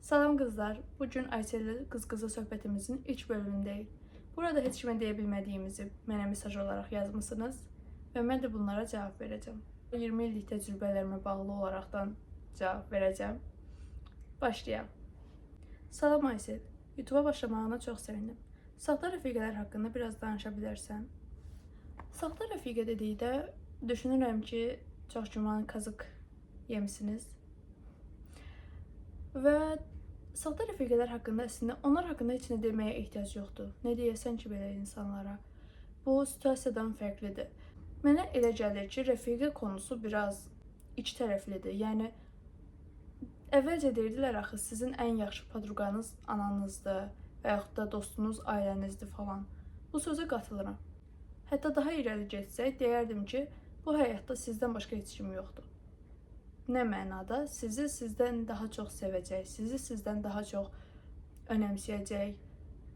Salam kızlar, bugün Aysel'le kız söhbətimizin ilk bölümündeyik. Burada heç kimə deyə bilmədiyimizi mənə mesaj olaraq yazmışsınız və mən də bunlara cavab verəcəm. 20 illik təcrübələrimə bağlı olaraqdan cavab verəcəm. Başlayaq. Salam Aysel, YouTube'a başlamağına çox sevindim. Saxta rəfiqələr haqqında biraz danışa bilərsən? Saxta rəfiqə dedikdə düşünürəm ki, çox güman kazık yemisiniz. Və saxta rəfiqələr haqqında əslində onlar haqqında heç nə deməyə ehtiyac yoxdur. Nə deyəsən ki, belə insanlara? Bu situasiyadan fərqlidir. Mənə elə gəlir ki, rəfiqə konusu biraz iç tərəflidir. Yəni əvvəlcə deyirdilər axı sizin ən yaxşı podruqanız ananızdır və yaxud da dostunuz ailənizdir falan. Bu sözə qatılıram. Hətta daha irəli getsək deyərdim ki, bu həyatda sizdən başqa heç kim yoxdur. Nə mənada? Sizi sizdən daha çox sevəcək, sizi sizdən daha çox önəmsəyəcək.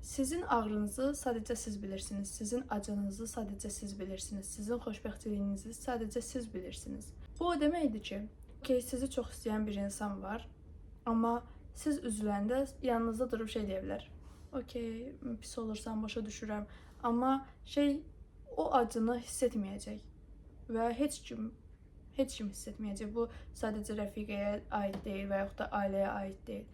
Sizin ağrınızı sadəcə siz bilirsiniz, sizin acınızı sadəcə siz bilirsiniz, sizin xoşbəxtliyinizi sadəcə siz bilirsiniz. Bu o deməkdir ki, sizi çox istəyən bir insan var, amma siz üzüləndə yanınızda durub şey deyə bilər. Okey, pis olursan başa düşürəm, amma o acını hiss etməyəcək və heç kim hiss etməyəcək. Bu sadəcə rəfiqəyə aid deyil və yaxud da ailəyə aid deyil.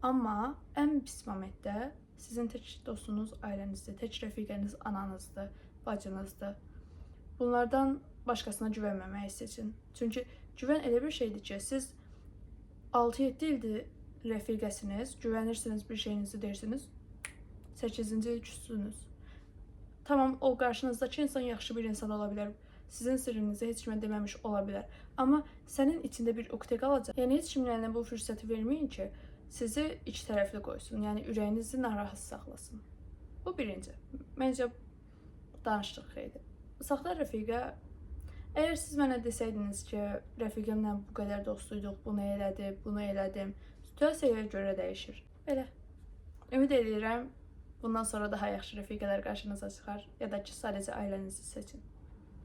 Amma ən pis momentdə sizin tək dostunuz ailənizdir, tək rəfiqəniz ananızdır, bacınızdır. Bunlardan başqasına güvənməməyi seçin. Çünki güvən elə bir şeydir ki, siz 6-7 ildir rəfiqəsiniz, güvənirsiniz, bir şeyinizi deyirsiniz, 8-ci il küssünüz. Tamam, o qarşınızdakı insan yaxşı bir insan ola bilər. Sizin sirrinizi heç kimə deməmiş ola bilər. Amma sənin içində bir ukde qalacaq. Yəni heç kimin əlinə bu fürsəti verməyin ki, sizi iç tərəfli qoysun. Yəni ürəyinizi narahat saxlasın. Bu birinci. Məncə danışdıq xeyli. Saxta rəfiqə, əgər siz mənə desəydiniz ki, rəfiqəmlə bu qədər dostuyduq, bunu elədim, situasiyaya görə dəyişir. Belə. Ümid edirəm, bundan sonra daha yaxşı rəfiqələr qarşınıza çıxar ya da ki, sadəcə ailənizi seçin.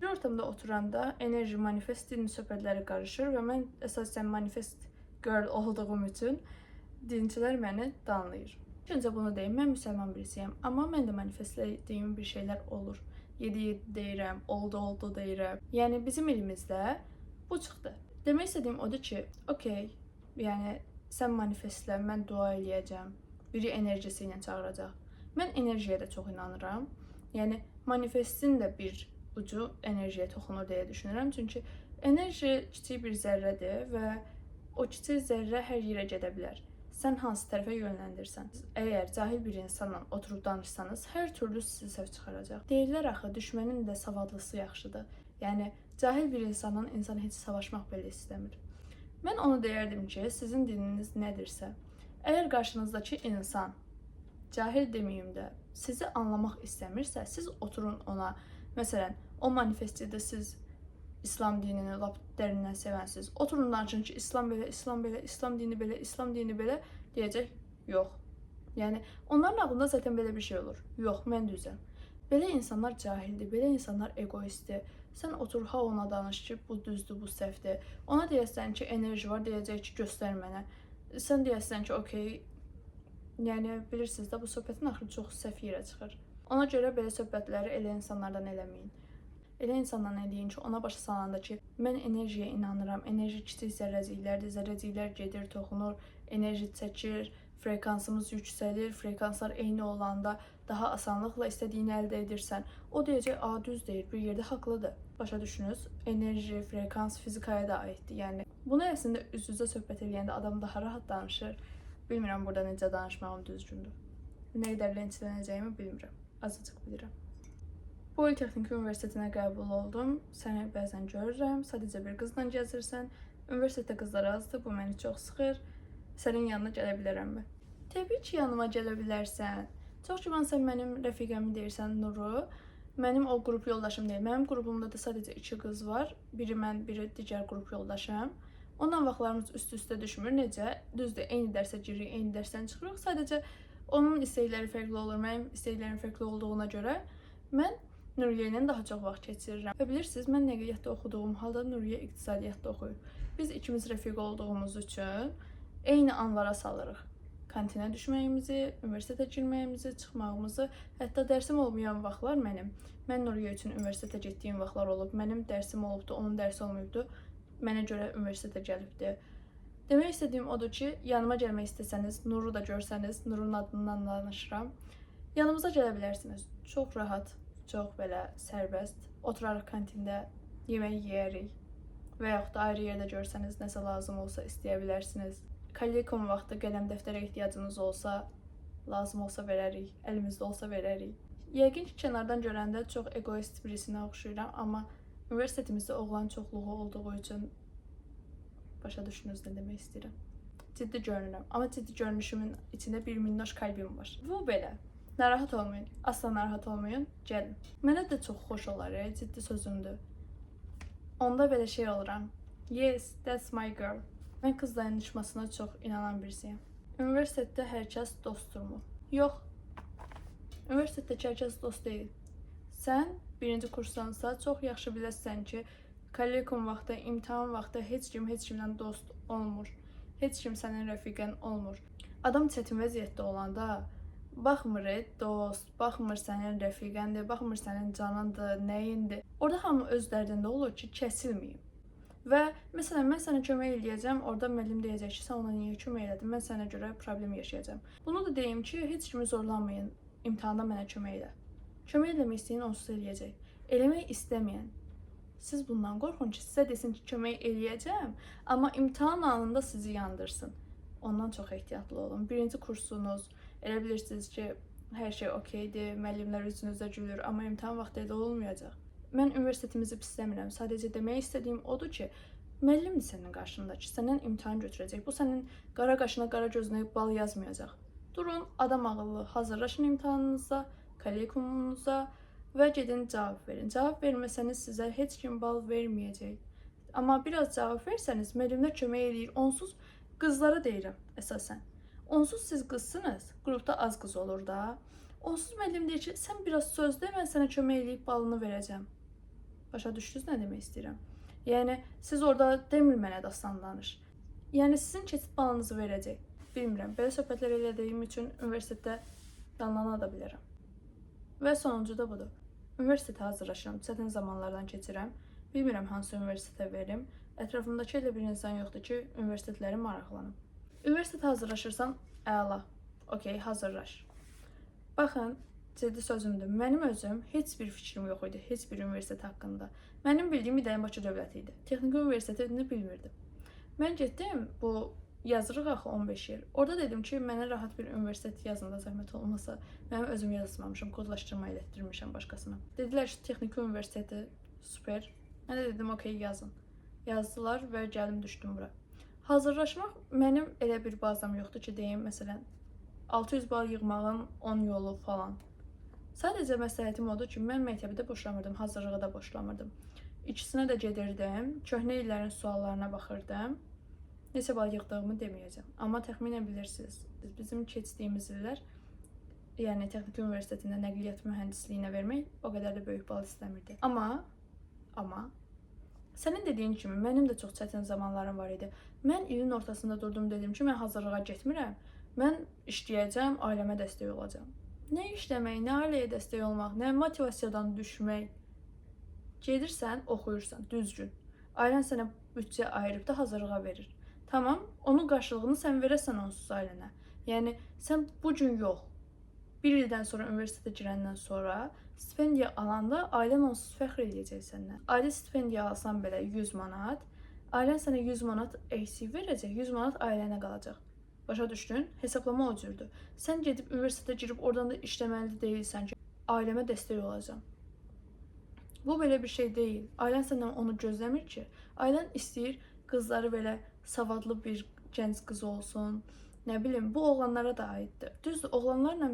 Bir ortamda oturanda enerji, manifest dilinin söhbətləri qarışır və mən əsasən manifest girl olduğum üçün dincilər məni danlayır. Öncə bunu deyim, mən müsəlman birisiyəm, amma mən də manifestlədiyim bir şeylər olur. 7-7 deyirəm, oldu deyirəm. Yəni bizim elimizdə bu çıxdı. Demək istədiyim odur ki, okey, yəni sən manifestlə, mən dua eləyəcəm, biri enerjisi ilə çağıracaq. Mən enerjiyə də çox inanıram. Yəni manifestin də bir ucu enerjiyə toxunur deyə düşünürəm. Çünki enerji kiçik bir zərrədir və o kiçik zərrə hər yerə gedə bilər. Sən hansı tərəfə yönləndirsən. Əgər cahil bir insanla oturub danışsanız, hər türlü sizi səhv çıxaracaq. Deyirlər axı, düşmənin də savadlısı yaxşıdır. Yəni cahil bir insanla insan heç savaşmaq belə istəmir. Mən onu deyərdim ki, sizin dininiz nədirsə, əgər qarşınızdakı insan cahil deməyim də sizi anlamaq istəmirsə, siz oturun ona. Məsələn, o manifestdə siz İslam dinini lap dərindən sevənsiniz. Oturun danışın ki, İslam belə, İslam belə, İslam dini belə, İslam dini belə deyəcək. Yox. Yəni, onların ağlında zaten belə bir şey olur. Yox, mən düzəm. Belə insanlar cahildir, belə insanlar egoistdir. Sən otur, ha ona danış ki, bu düzdür, bu səhvdir. Ona deyəsən ki, enerji var, deyəcək ki, göstər mənə. Sən deyəsən ki, okey, yəni bilirsiniz də, bu söhbətin axırı çox səhv yerə çıxır. Ona görə belə söhbətləri elə insanlardan eləməyin. Elə insandan eləyin ki, ona başa salanda ki, mən enerjiyə inanıram, enerji kiçik zərrəciklərdir, zərrəciklər gedir, toxunur, enerji çəkir, frekansımız yüksəlir, frekanslar eyni olanda daha asanlıqla istədiyini əldə edirsən. O deyəcək, düz deyir, bir yerdə haqlıdır. Başa düşünüz, enerji, frekans fizikaya da aiddir. Yəni, bunu əslində üz-üzə söhbət edəndə adam daha rahat danışır. Bilmirəm burada necə danışmağım düzgündür. Nə qədər lənçlənəcəyimi bilmirəm. Azıcıq bilirəm. Politexnik Universitetinə qəbul oldum. Səni bəzən görürəm, sadəcə bir qızla gəzirsən. Universitetdə qızlar azdır, bu məni çox sıxır. Sənin yanına gələ bilərəmmi? Təbii ki, yanıma gələ bilərsən. Çox güman sən mənim rəfiqəmi deyirsən, Nuru. Mənim o qrup yoldaşım deyil. Mənim qrupumda da sadəcə 2 qız var. Biri mən, biri digər qrup yoldaşım. Ondan vaxtlarımız üst-üstə düşmür. Necə? Düzdür, eyni dərsə giririk, eyni dərsdən çıxırıq. Sadəcə onun istəkləri fərqli olur, mənim istəklərim fərqli olduğuna görə mən Nuriyə ilə daha çox vaxt keçirirəm. Və bilirsiniz, mən nəqliyyatda oxuduğum halda Nuriyə iqtisadiyyatda oxuyur. Biz ikimiz rəfiqə olduğumuz üçün eyni anlara salırıq. kantinə düşməyimizi, universitetə girməyimizi, çıxmağımızı, hətta dərsim olmayan vaxtlar mən Nuriyə üçün universitetə getdiyim vaxtlar olub, mənim dərsim olubdu, onun dərsi olmayıbdı, mənə görə universitetə gəlibdi. Demək istədiyim odur ki, yanıma gəlmək istəsəniz, Nuru da görsəniz, Nurun adından danışıram, yanımıza gələ bilərsiniz. Çox rahat, çox belə sərbəst, oturarıq kantində, yemək yeyərik və yaxud da ayrı yerdə görsəniz, nəsə lazım olsa istəyə bilərsiniz. Kollegium vaxtı qələm dəftərə ehtiyacınız olsa, lazım olsa verərik, əlimizdə olsa verərik. Yəqin ki, kənardan görəndə çox egoist birisinə oxşuyuram, amma universitetimizdə oğlan çoxluğu olduğu üçün başa düşdünüz nə demək istəyirəm. Ciddi görünürəm, amma ciddi görünüşümün içində bir minnoş kalbim var. Bu belə. Narahat olmayın, asla narahat olmayın, gəlin. Mənə də çox xoş olar, ciddi sözümdür. Onda belə şey oluram. Yes, that's my girl. Mən qız dayanışmasına çox inanan birisiyəm. Universitetdə hər kəs dostdurmu? Yox. Universitetdəki hər kəs dost deyil. Sən birinci kursdansa çox yaxşı biləsən ki, kollegium vaxtı, imtahan vaxtı heç kimdən dost olmur. Heç kim sənin rəfiqən olmur. Adam çətin vəziyyətdə olanda baxmır dost, baxmır sənin rəfiqəndir, baxmır sənin canındır, nəyindir. Orada hamı öz dərdində olur ki, kəsilməyim. Və məsələn, mən sənə kömək eləyəcəm, orada müəllim deyəcək ki, sən ona niyə kömək elədin, mən sənə görə problem yaşayacağam. Bunu da deyim ki, heç kimi zorlanmayın, imtahanda mənə kömək elə. Kömək eləmək istəyən onsuz eləyəcək. Eləmək istəməyən, siz bundan qorxun ki, sizə desin ki, kömək eləyəcəm, amma imtahan anında sizi yandırsın. Ondan çox ehtiyatlı olun. Birinci kursunuz, elə bilirsiniz ki, hər şey okeydir, müəllimlər üzünüzdə gülür, amma imtahan vaxtı elə olmayacaq. Mən universitetimizi pisləmirəm. Sadəcə demək istədiyim odur ki, müəllimdir sənin qarşındakı, səndən imtahan götürəcək. Bu sənin qara qaşına, qara gözünə bal yazmayacaq. Durun, adam ağıllı, hazırlaşın imtahanınıza, kollegiumunuza və gedin cavab verin. Cavab verməsəniz sizə heç kim bal verməyəcək. Amma biraz cavab versəniz, müəllimlər kömək eləyir. Onsuz qızlara deyirəm əsasən. Onsuz siz qızsınız, qrupda az qız olur da. Onsuz müəllim deyir ki, sən biraz söz de, mən sənə kömək eləyib balını verəcəm. Başa düşdünüz nə demək istəyirəm? Yəni, siz orada demir mənə dastan danış. Yəni, sizin keçid balınızı verəcək. Bilmirəm, belə söhbətlər elədiyim üçün universitetdə danlana da bilərəm. Və sonuncu da budur. Universitetə hazırlaşıram, çətin zamanlardan keçirəm. Bilmirəm hansı universitetə verim. Ətrafımdakı elə bir insan yoxdur ki, universitetləri maraqlanım. Universitetə hazırlaşırsan, əla. Okey, hazırlaş. Baxın, ciddi sözümdür. Mənim özüm heç bir fikrim yox idi, heç bir universitet haqqında. Mənim bildiyim İdəyə Bakı Dövləti idi. Texniki universitetini bilmirdim. Mən getdim, bu yazırıq axı 15 il. Orada dedim ki, mənə rahat bir universitet yazında zəhmət olmasa, mənim özüm yazmamışım, kodlaşdırma elətdirmişəm başqasına. Dedilər ki, Texniki universiteti super. Mən də dedim, okey, yazın. Yazdılar və gəlim düşdüm bura. Hazırlaşmaq mənim elə bir bazam yoxdur ki, deyim, məsələn, 600 bal yığmağın 10 yolu falan. Sadəcə məsləhətim odur ki, mən məktəbi də boşlamırdım, hazırlığı da boşlamırdım. İkisinə də gedirdim, köhnə illərin suallarına baxırdım. Neçə bal yığdığımı deməyəcəm. Amma təxminən bilirsiniz, bizim keçdiyimiz illər, yəni Texniki Universitetində nəqliyyat mühəndisliyinə vermək o qədər də böyük bal istəmirdi. Amma, sənin dediyin kimi, mənim də çox çətin zamanlarım var idi. Mən ilin ortasında durdum, dedim ki, mən hazırlığa getmirəm. Mən işləyəcəm, ailəmə dəstək olacağam. Nə işləmək, nə ailəyə dəstək olmaq, nə motivasiyadan düşmək. Gedirsən, oxuyursan, düzgün. Ailən sənə büdcə ayırıb da hazırlığa verir. Tamam, onun qarşılığını sən verəsən onsuz ailənə. Yəni, sən bu gün yox, bir ildən sonra universitetə girəndən sonra stipendiya alanda ailən onsuz fəxr eləyəcək səndən. Ailə stipendiya alsan belə 100 manat, ailən sənə 100 manat eksik verəcək, 100 manat ailənə qalacaq. Başa düşdün? Hesablama o cürdür. Sən gedib universitetə girib oradan da işləməli deyilsən ki, ailəmə dəstək olacağam. Bu belə bir şey deyil. Ailən səndən onu gözləmir ki. Ailən istəyir qızları belə savadlı bir gənc qız olsun. Nə bilim, bu oğlanlara da aiddir. Düzdür, oğlanlarla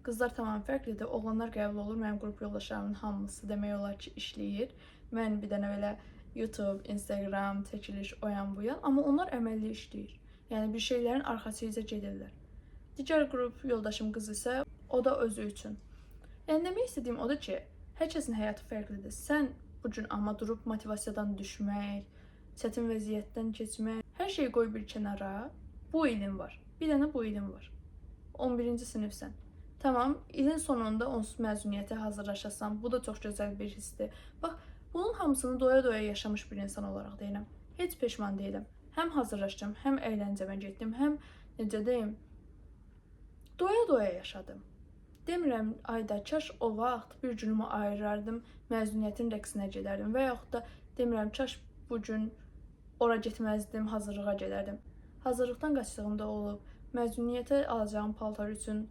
qızlar tamam fərqlidir. Oğlanlar qəbul olur. Mənim qrup yoldaşlarımın hamısı demək olar ki, işləyir. Mən bir dənə belə YouTube, Instagram, çəkiliş, oyan bu yan. Amma onlar əməlli işləyir. Yəni bir şeylərin arxasıca gedirlər. Digər qrup yoldaşım qız isə o da özü üçün. Yəni demək istədiyim odur ki, hər kəsin həyatı fərqlidir. Sən bu gün amma durub motivasiyadan düşmək, çətin vəziyyətdən keçmək, hər şeyi qoy bir kənara. Bu ilin var. Bir dənə bu ilin var. 11-ci sinifsən. Tamam, ilin sonunda onsuz məzuniyyətə hazırlaşasan. Bu da çox gözəl bir hissdir. Bax, bunun hamısını doya-doya yaşamış bir insan olaraq deyirəm. Heç peşman deyiləm. Həm hazırlaşdım, həm əyləncəmə getdim, həm necə deyim, doya-doya yaşadım. Demirəm, ayda kaş o vaxt bir günümü ayırardım, məzuniyyətin rəqsinə gedərdim və yaxud da demirəm, kaş bu gün ora getməzdim, hazırlığa gedərdim. Hazırlıqdan qaçdığım da olub, məzuniyyətə alacağım paltar üçün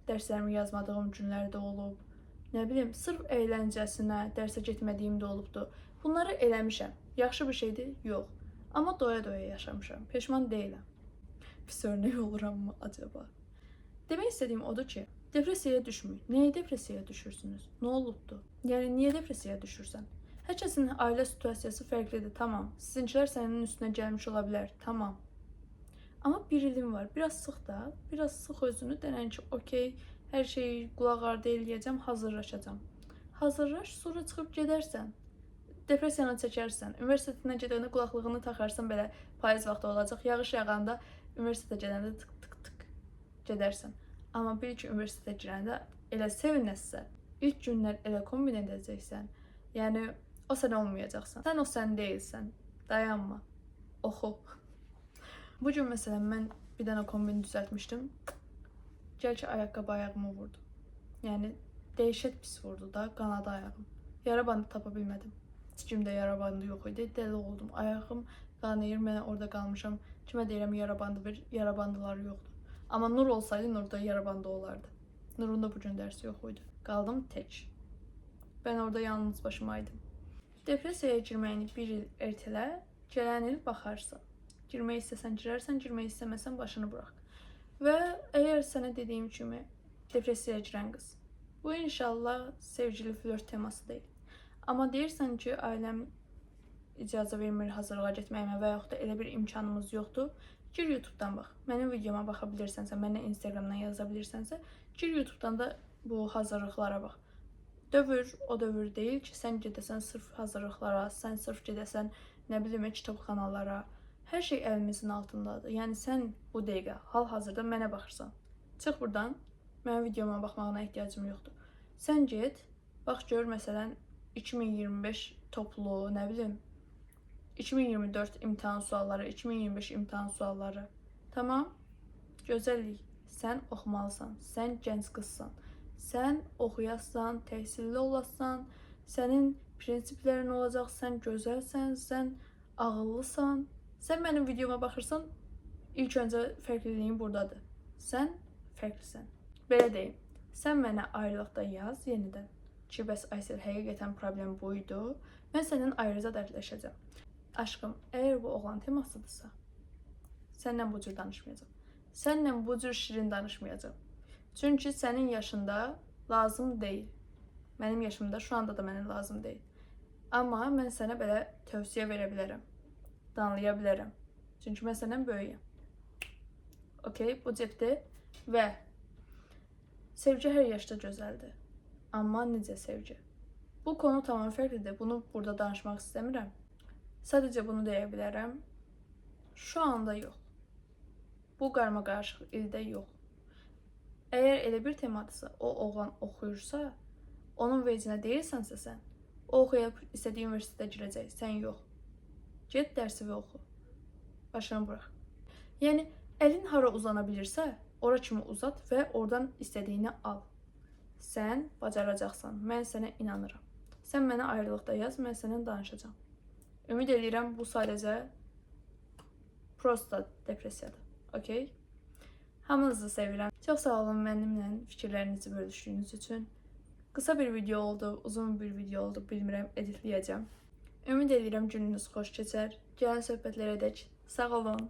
dərslərimi yazmadığım günlər də olub. Nə bilim, sırf əyləncəsinə dərsə getmədiyim də olubdu. Bunları eləmişəm. Yaxşı bir şeydir? Yox. Amma doya-doya yaşamışam. Peşman deyiləm. Pis örnək olurammı acaba? Demək istədiyim odur ki, depressiyaya düşməyin. Nəyə depressiyaya düşürsünüz? Nə olubdu? Yəni, niyə depressiyaya düşürsən? Hər kəsin ailə situasiyası fərqlidir, tamam. Sizinkilər sənin üstünə gəlmiş ola bilər, tamam. Amma bir ilim var, biraz sıx da, biraz sıx özünü, denən ki, okey, hər şeyi qulaq ardı eləyəcəm, hazırlaşacam. Hazırlaş, sonra çıxıb gedərsən, depressiyanı çəkərsən, universitetinə gedəndə qulaqlığını taxarsan belə payız vaxtı olacaq, yağış yağanda universitetə gedəndə tık gedərsən. Amma bil ki, universitetə girəndə elə sevinəsə, ilk günlər elə kombin edəcəksən, yəni o sən olmayacaqsan. Sən o sən deyilsən, dayanma, oxu. Bugün məsələn mən bir dənə kombin düzəltmişdim. Gəl ki, ayaqqabı ayağımı vurdu. Yəni dəhşət pis vurdu da, qanadı ayağım. Yara bandı tapa bilmədim. Cikimdə yara bandı yox idi. Dəli oldum. Ayağım qanayır. Mən orada qalmışam. Kimə deyirəm yara bandı ver, yara bandıları yoxdur. Amma Nur olsaydı Nurda yara bandı olardı. Nurun da bugün dərsi yox idi. Qaldım tək. Ben orada yalnız başımaydım. Depressiyaya girməyini bir il ertələ, gələn il baxarsan. Girmək istəsən girərsən, girmək istəməsən başını burax. Və əgər sənə dediyim kimi depressiyaya girən qız, bu inşallah sevgili flört teması deyil. Amma deyirsən ki, ailəm icazə vermir hazırlığa getməyimə və yaxud da elə bir imkanımız yoxdur, gir YouTube'dan bax. Mənim videoma baxa bilirsənsə, mənə Instagramdan yaza bilirsənsə, gir YouTube'dan da bu hazırlıqlara bax. Dövr o dövr deyil ki, sən gedəsən sırf hazırlıqlara, sən sırf gedəsən, nə bilim, kitabxanalara. Hər şey əlimizin altındadır. Yəni sən bu dəqiqə hal-hazırda mənə baxırsan. Çıx buradan, mənim videoma baxmağına ehtiyacım yoxdur. Sən get, bax gör məsələn 2025 toplu, nə bilim, 2024 imtahan sualları, 2025 imtahan sualları. Tamam? Gözəllik. Sən oxumalısan. Sən gənc qızsan. Sən oxuyasan, təhsilli olasan, sənin prinsiplərin olacaq, sən gözəlsən, sən ağıllısan. Sən mənim videoma baxırsan, ilk öncə fərqliliyin buradadır. Sən fərqlisən. Belə deyim, sən mənə ayrılıqda yaz yenidən ki, bəs Aysel, həqiqətən problem buydu. Mən sənin ayrıca dərdləşəcəm. Aşkım, əgər bu oğlan temasıdırsa, səndən bu cür danışmayacağım. Səndən bu cür şirin danışmayacağım. Çünki sənin yaşında lazım deyil. Mənim yaşımda şu anda da mənə lazım deyil. Amma mən sənə belə tövsiyə verə bilərəm. Danlaya bilərəm. Çünki mən səndən böyüyəm. Okey, bu cepdir və sevgi hər yaşda gözəldir. Amma necə sevgi? Bu konu tamam fərqlidir. Bunu burada danışmaq istəmirəm. Sadəcə bunu deyə bilərəm. Şu anda yox. Bu qarma-qarışıq ildə yox. Əgər elə bir temadırsa, o oğlan oxuyursa, onun vecinə deyilsənsə sən, o oxuyub istədiyi universitetə girəcək, sən yox. Get dərsi və oxu. Başını burax. Yəni, əlin hara uzana bilirsə, ora kimi uzat və oradan istədiyini al. Sən bacaracaqsan, mən sənə inanıram. Sən mənə ayrılıqda yaz, mən sənə danışacağam. Ümid edirəm, bu sadəcə prosta depressiyadır. Okey? Hamınızı sevirəm. Çox sağ olun mənimlə fikirlərinizi bölüşdüyünüz üçün. Qısa bir video oldu, uzun bir video oldu, bilmirəm, editləyəcəm. Ümid edirəm gününüz xoş keçər. Gələn söhbətlərə dək sağ olun.